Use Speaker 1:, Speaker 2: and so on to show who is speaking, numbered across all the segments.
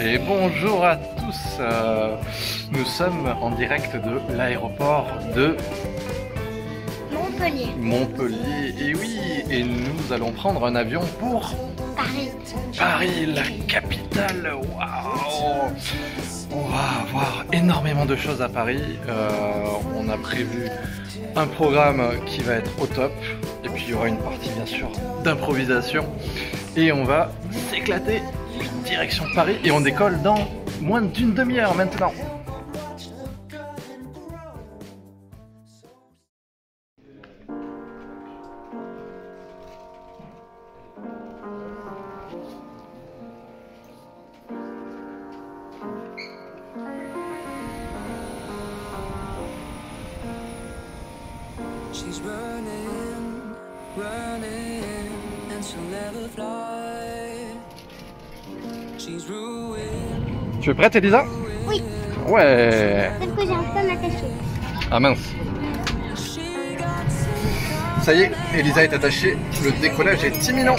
Speaker 1: Et bonjour à tous, nous sommes en direct de l'aéroport de Montpellier, et oui, et nous allons prendre un avion pour Paris, la capitale. Waouh! On va avoir énormément de choses à Paris, on a prévu un programme qui va être au top, et puis il y aura une partie bien sûr d'improvisation, et on va s'éclater. Direction Paris, et on décolle dans moins d'une demi-heure maintenant.
Speaker 2: She's running, running, and she'll never fly. She's ruined.
Speaker 1: Tu es prête, Elisa?
Speaker 3: Oui.
Speaker 1: Ouais.
Speaker 3: Sauf que j'ai un peu m'attacher.
Speaker 1: Ah mince. Ça y est, Elisa est attachée. Le décollage est imminent.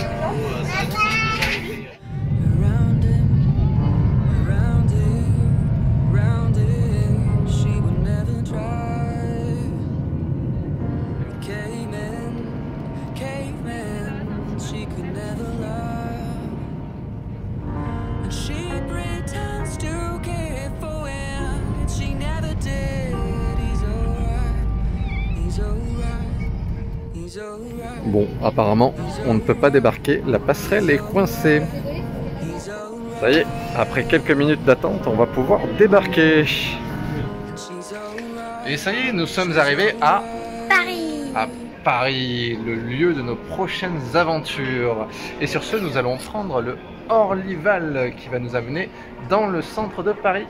Speaker 1: Bon, apparemment, on ne peut pas débarquer, la passerelle est coincée. Ça y est, après quelques minutes d'attente, on va pouvoir débarquer. Et ça y est, nous sommes arrivés à Paris, le lieu de nos prochaines aventures. Et sur ce, nous allons prendre le Orlyval qui va nous amener dans le centre de Paris.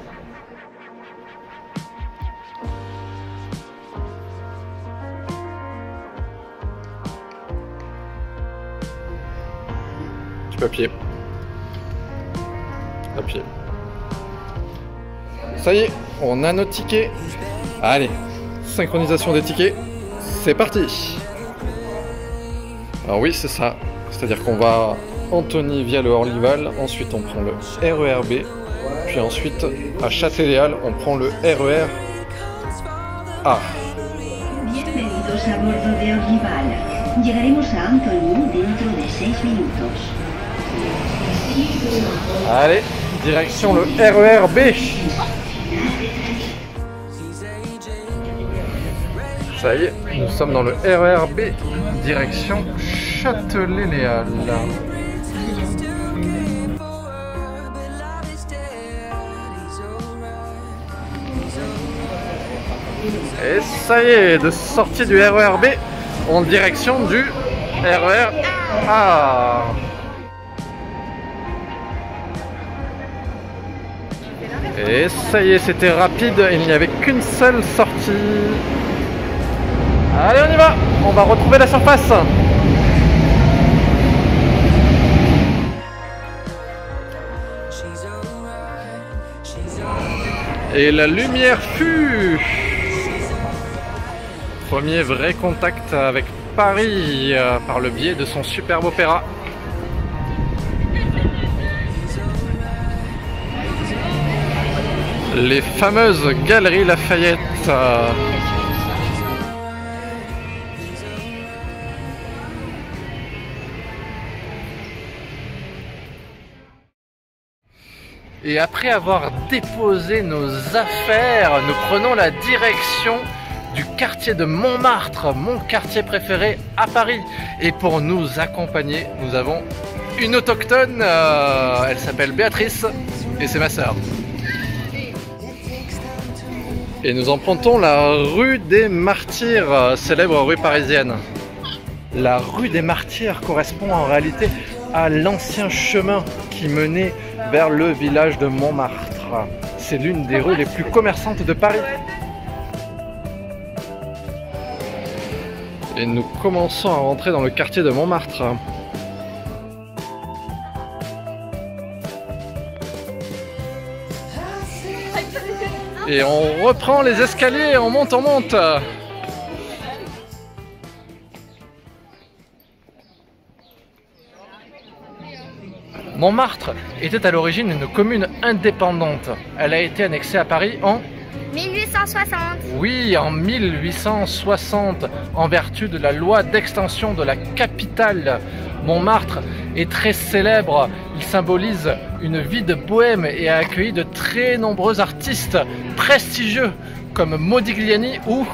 Speaker 1: Papier. Ça y est, on a nos tickets. Allez, synchronisation des tickets, c'est parti. Alors oui, c'est ça. C'est-à-dire qu'on va Antony via le Orlyval, ensuite on prend le RER B, puis ensuite à Châtelet-Léal, on prend le RER A.
Speaker 4: Bienvenidos a bordo de Orlyval. Llegaremos a Antony dentro de 6 minutos.
Speaker 1: Allez, direction le RER B. Ça y est, nous sommes dans le RER B, direction Châtelet-Léal. Et ça y est, de sortie du RER B en direction du RER A. Et ça y est, c'était rapide, il n'y avait qu'une seule sortie. Allez, on y va, on va retrouver la surface. Et la lumière fut. Premier vrai contact avec Paris par le biais de son superbe opéra. Les fameuses Galeries Lafayette. Et après avoir déposé nos affaires, nous prenons la direction du quartier de Montmartre, mon quartier préféré à Paris. Et pour nous accompagner, nous avons une autochtone, elle s'appelle Béatrice et c'est ma sœur. Et nous empruntons la rue des Martyrs, célèbre rue parisienne. La rue des Martyrs correspond en réalité à l'ancien chemin qui menait vers le village de Montmartre. C'est l'une des rues les plus commerçantes de Paris. Et nous commençons à rentrer dans le quartier de Montmartre. Et on reprend les escaliers, on monte, on monte. Montmartre était à l'origine une commune indépendante. Elle a été annexée à Paris en
Speaker 3: 1860.
Speaker 1: Oui, en 1860, en vertu de la loi d'extension de la capitale. Montmartre est très célèbre, il symbolise une vie de bohème et a accueilli de très nombreux artistes prestigieux comme Modigliani ou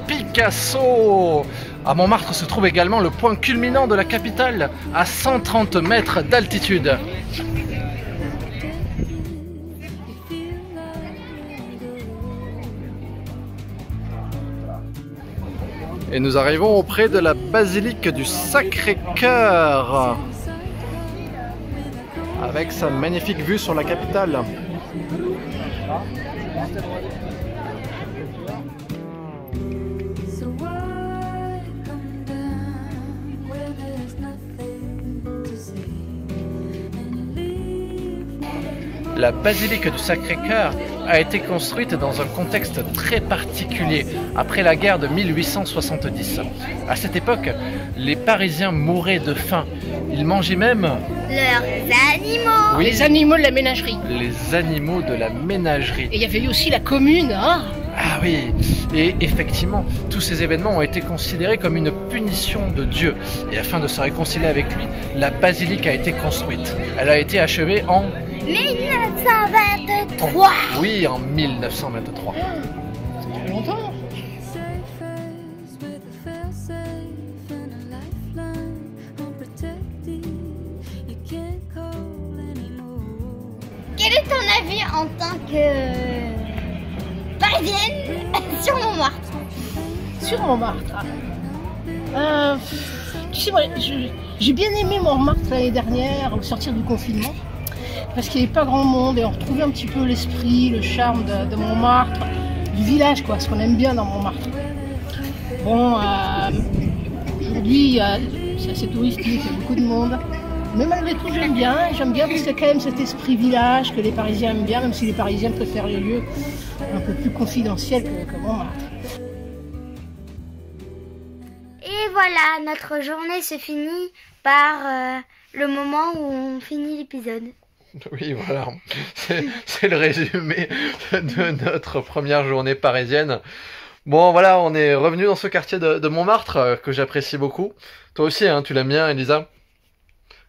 Speaker 1: Picasso. À Montmartre se trouve également le point culminant de la capitale, à 130 mètres d'altitude. Et nous arrivons auprès de la basilique du Sacré-Cœur, avec sa magnifique vue sur la capitale. La basilique du Sacré-Cœur a été construite dans un contexte très particulier, après la guerre de 1870. À cette époque, les Parisiens mouraient de faim. Ils mangeaient même
Speaker 3: leurs animaux.
Speaker 1: Oui,
Speaker 5: les animaux de la ménagerie.
Speaker 1: Les animaux de la ménagerie.
Speaker 5: Et il y avait eu aussi la commune, hein.
Speaker 1: Ah oui, et effectivement, tous ces événements ont été considérés comme une punition de Dieu. Et afin de se réconcilier avec lui, la basilique a été construite. Elle a été achevée en
Speaker 3: 1923.
Speaker 1: Oui, en 1923.
Speaker 5: Ça fait longtemps.
Speaker 3: Quel est ton avis en tant que parisienne sur Montmartre?
Speaker 5: Sur Montmartre. Tu sais, moi, j'ai bien aimé Montmartre l'année dernière, au sortir du confinement, parce qu'il n'y avait pas grand monde et on retrouvait un petit peu l'esprit, le charme de Montmartre, du village, quoi, ce qu'on aime bien dans Montmartre. Bon, aujourd'hui, c'est assez touristique, il y a beaucoup de monde. Mais malgré tout, j'aime bien parce qu'il y a quand même cet esprit village que les Parisiens aiment bien, même si les Parisiens préfèrent les lieux un peu plus confidentiels que Montmartre.
Speaker 3: Et voilà, notre journée se finit par le moment où on finit l'épisode.
Speaker 1: Oui, voilà, c'est le résumé de notre première journée parisienne. Bon, voilà, on est revenu dans ce quartier de Montmartre que j'apprécie beaucoup. Toi aussi, hein, tu l'aimes bien, Elisa?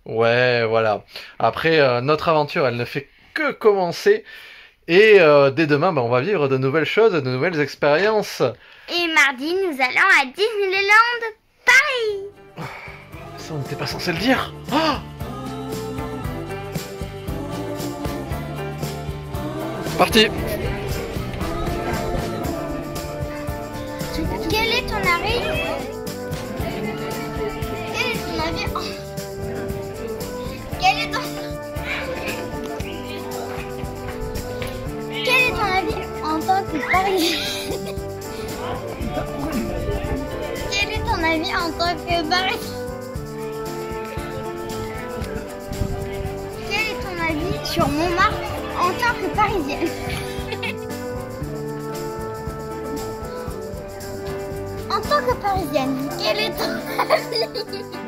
Speaker 1: Ouais, voilà. Après, notre aventure, elle ne fait que commencer. Et dès demain, on va vivre de nouvelles choses, de nouvelles expériences.
Speaker 3: Et mardi, nous allons à Disneyland Paris.
Speaker 1: Ça, on n'était pas censé le dire. Oh, parti.
Speaker 3: Quel est ton avis? Quel est ton avis? Quel est ton avis en tant que Parisien? Quel est ton avis en tant que Parisien? Quel est ton avis sur Montmartre en tant que Parisienne? En tant que Parisienne, quel est ton avis?